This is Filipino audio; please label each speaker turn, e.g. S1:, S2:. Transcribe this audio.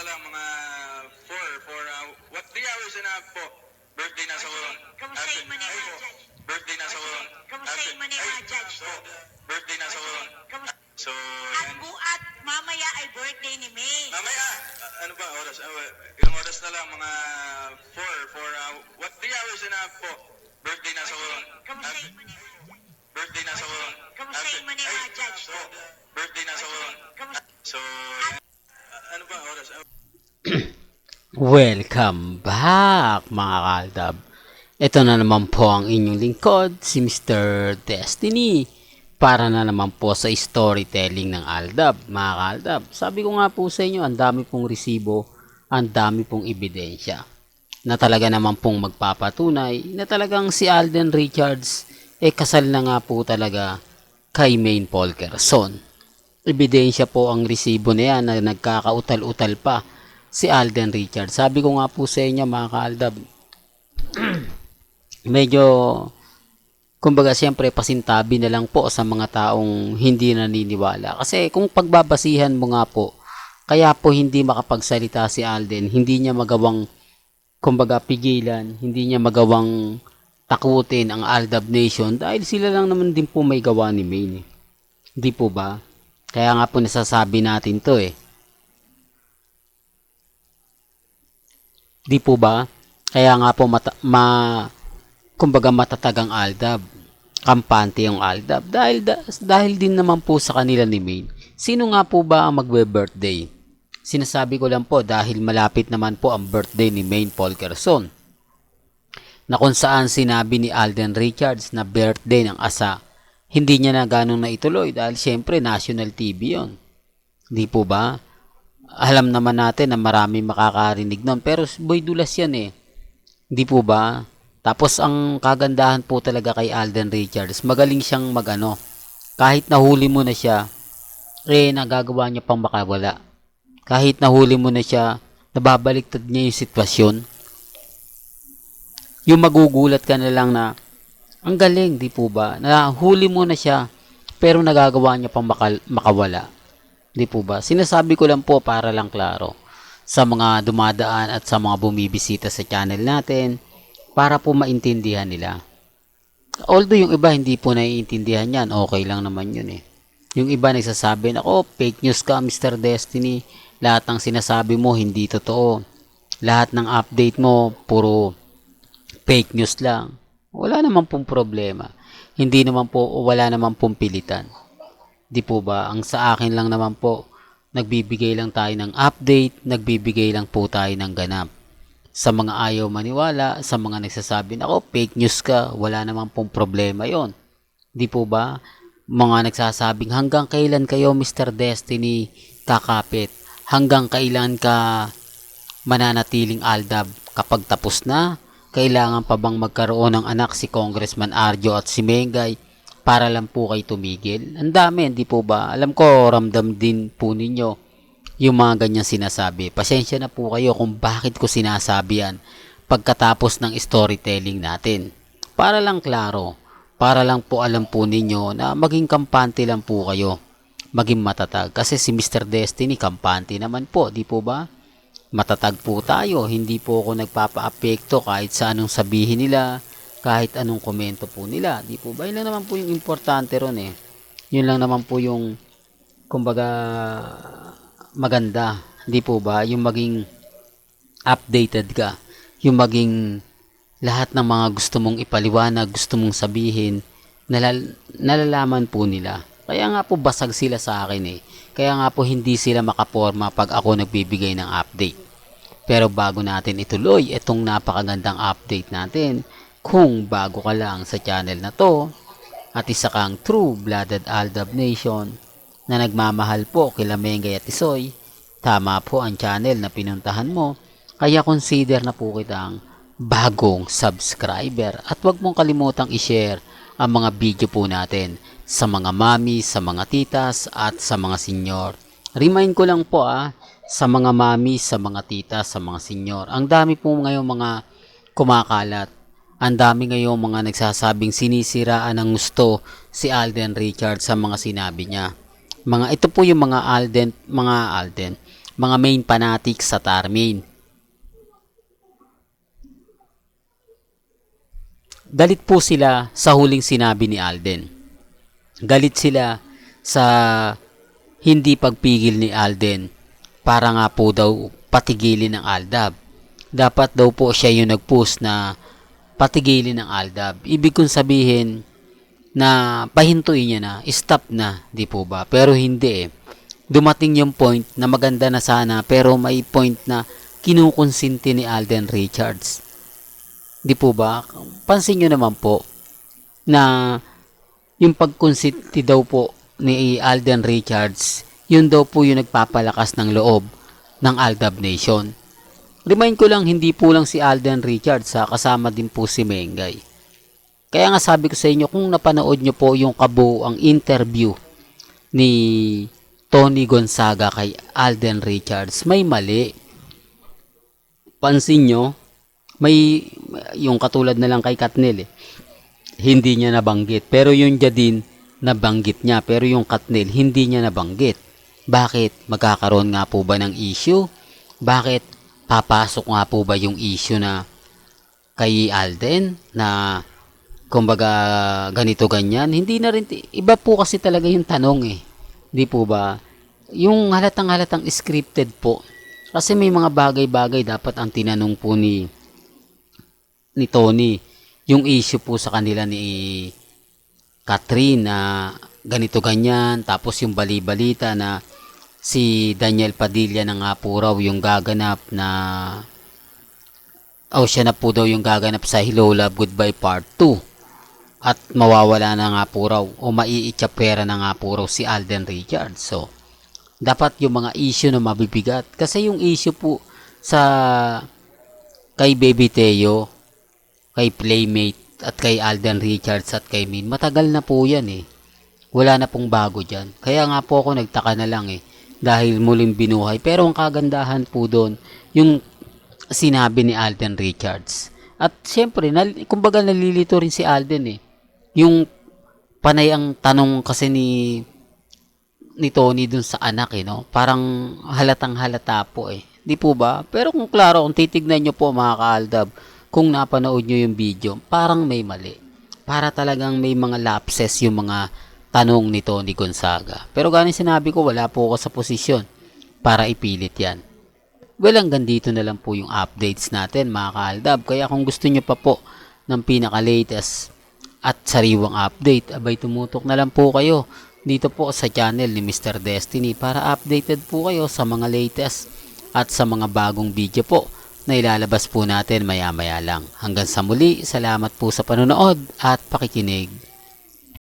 S1: lang, mga 3 hours and a half po. Birthday na sa
S2: Kamustahin mo na yung mga judge?
S1: Birthday na sa
S2: Kamustahin mo na yung mga judge?
S1: Birthday na sa So,
S2: At mamaya ay birthday ni May.
S1: mamaya, ano ba oras? Ilang oras na lang, mga 3 hours and a half po. Birthday na sa
S2: Kamustahin mo na yung mga judge?
S1: Birthday na sa
S2: Kamustahin mo na yung mga judge?
S1: Birthday na sa So, ano ba oras?
S3: Welcome back mga kaaldab. Ito na naman po ang inyong lingkod, si Mr. Destiny, para na naman po sa storytelling ng Aldab. Mga kaaldab, sabi ko nga po sa inyo, ang dami pong resibo, ang dami pong ebidensya na talaga naman pong magpapatunay na talagang si Alden Richards kasal na nga po talaga kay Maine Polkerson. Ebidensya po ang resibo na yan na nagkakautal-utal pa si Alden Richards. Sabi ko nga po sa inyo mga kaaldab, medyo, kumbaga siyempre pasintabi na lang po sa mga taong hindi naniniwala. Kasi kung pagbabasihan mo nga po, kaya po hindi makapagsalita si Alden, hindi niya magawang, kumbaga pigilan, hindi niya magawang takutin ang Aldab Nation dahil sila lang naman din po may gawa ni Maine. Hindi po ba? Kaya nga po nasasabi natin to Di po ba? Kaya nga po kumbaga matatag ang Aldab. Kampante yung Aldab. Dahil din naman po sa kanila ni Maine. Sino nga po ba ang magbe-birthday? Sinasabi ko lang po dahil malapit naman po ang birthday ni Maine Polkerson. Na kung saan sinabi ni Alden Richards na birthday ng asa, hindi niya na ganong naituloy dahil syempre national TV yon. Di po ba? Alam naman natin na marami makakarinig nun. Pero boy dulas yan Hindi po ba? Tapos ang kagandahan po talaga kay Alden Richards, magaling siyang magano. Kahit nahuli mo na siya, nagagawa niya pang makawala. Kahit nahuli mo na siya, nababaliktad niya yung sitwasyon. Yung magugulat ka na lang na, ang galing, di po ba? Nahuli mo na siya, pero nagagawa niya pang makawala. Di po ba? Sinasabi ko lang po para lang klaro sa mga dumadaan at sa mga bumibisita sa channel natin para po maintindihan nila. Although yung iba hindi po naiintindihan yan, okay lang naman yun Yung iba nagsasabi na, fake news ka Mr. Destiny, lahat ng sinasabi mo hindi totoo. Lahat ng update mo puro fake news lang. Wala naman pong problema. Wala naman pong pilitan. Di po ba? Ang sa akin lang naman po, nagbibigay lang tayo ng update, nagbibigay lang po tayo ng ganap. Sa mga ayaw maniwala, sa mga nagsasabi na, fake news ka, wala naman pong problema yon. Di po ba? Mga nagsasabing, hanggang kailan kayo Mr. Destiny kakapit? Hanggang kailan ka mananatiling Aldab? Kapag tapos na, kailangan pa bang magkaroon ng anak si Congressman Arjo at si Mengay para lang po kayo tumigil? Ang dami, hindi po ba? Alam ko, ramdam din po ninyo yung mga ganyan sinasabi. Pasensya na po kayo kung bakit ko sinasabi yan pagkatapos ng storytelling natin. Para lang klaro, para lang po alam po ninyo na maging kampante lang po kayo, maging matatag. Kasi si Mr. Destiny, kampante naman po, di po ba? Matatag po tayo, hindi po ako nagpapa-apekto kahit sa anong sabihin nila, kahit anong komento po nila. Di po ba? Yun lang naman po yung importante ron Yun lang naman po yung, kumbaga, maganda. Di po ba? Yung maging updated ka. Yung maging lahat ng mga gusto mong ipaliwanag, gusto mong sabihin, nalalaman po nila. Kaya nga po basag sila sa akin Kaya nga po hindi sila makaporma pag ako nagbibigay ng update. Pero bago natin ituloy itong napakagandang update natin, kung bago ka lang sa channel na to at isa kang true-blooded Aldab Nation na nagmamahal po kila Mengay at Tisoy, tama po ang channel na pinuntahan mo, kaya consider na po kitang bagong subscriber at huwag mong kalimutang i-share ang mga video po natin sa mga mami, sa mga titas at sa mga senyor. Remind ko lang po sa mga mami, sa mga titas, sa mga senyor. Ang dami po ngayon mga kumakalat. Ang dami ngayong mga nagsasabing sinisiraan ng gusto si Alden Richards sa mga sinabi niya. Ito po yung mga Alden, mga main fanatics sa Tarmain. Galit po sila sa huling sinabi ni Alden. Galit sila sa hindi pagpigil ni Alden para nga po daw patigilin ng Aldab. Dapat daw po siya yung nag-post na patigilin ng Aldab. Ibig kong sabihin na pahintuin niya na, stop na, di po ba? Pero hindi eh. Dumating yung point na maganda na sana pero may point na kinukonsinti ni Alden Richards. Di po ba? Pansin nyo naman po na yung pagkonsinti daw po ni Alden Richards, yun daw po yung nagpapalakas ng loob ng Aldab Nation. Remind ko lang, hindi po lang si Alden Richards, kasama din po si Mengay. Kaya nga sabi ko sa inyo, kung napanood nyo po yung kabuuang interview ni Tony Gonzaga kay Alden Richards, may mali. Pansin nyo, may yung katulad na lang kay Katnil hindi niya nabanggit. Pero yung Jadine, nabanggit niya. Pero yung Katnil, hindi niya nabanggit. Bakit? Magkakaroon nga po ba ng issue? Bakit? Papasok nga po ba yung issue na kay Alden na kumbaga ganito ganyan? Hindi na rin, iba po kasi talaga yung tanong eh. Di po ba? Yung halatang scripted po. Kasi may mga bagay-bagay dapat ang tinanong po ni Tony. Yung issue po sa kanila ni Catherine na ganito ganyan. Tapos yung bali-balita na si Daniel Padilla na nga po raw yung gaganap na siya na po daw yung gaganap sa Hello Love Goodbye Part 2. At mawawala na nga po raw o maiitsapera na nga po raw si Alden Richards. So, dapat yung mga issue na mabibigat. Kasi yung issue po sa kay Baby Teo, kay Playmate, at kay Alden Richards at kay Min, matagal na po yan eh. Wala na pong bago dyan. Kaya nga po ako nagtaka na lang eh. Dahil muling binuhay. Pero ang kagandahan po doon, yung sinabi ni Alden Richards. At syempre, kumbaga nalilito rin si Alden eh. Yung panay ang tanong kasi ni Tony dun sa anak eh, no? Parang halatang halata po eh. Di po ba? Pero kung klaro, kung titignan nyo po mga ka-Aldab, kung napanood nyo yung video, parang may mali. Para talagang may mga lapses yung mga tanong ni Tony Gonzaga. Pero galing sinabi ko, wala po ako sa posisyon para ipilit yan. Well, hanggang dito na lang po yung updates natin mga ka-Aldab. Kaya kung gusto nyo pa po ng pinaka-latest at sariwang update, abay tumutok na lang po kayo dito po sa channel ni Mr. Destiny para updated po kayo sa mga latest at sa mga bagong video po na ilalabas po natin maya-maya lang. Hanggang sa muli, salamat po sa panonood at pakikinig.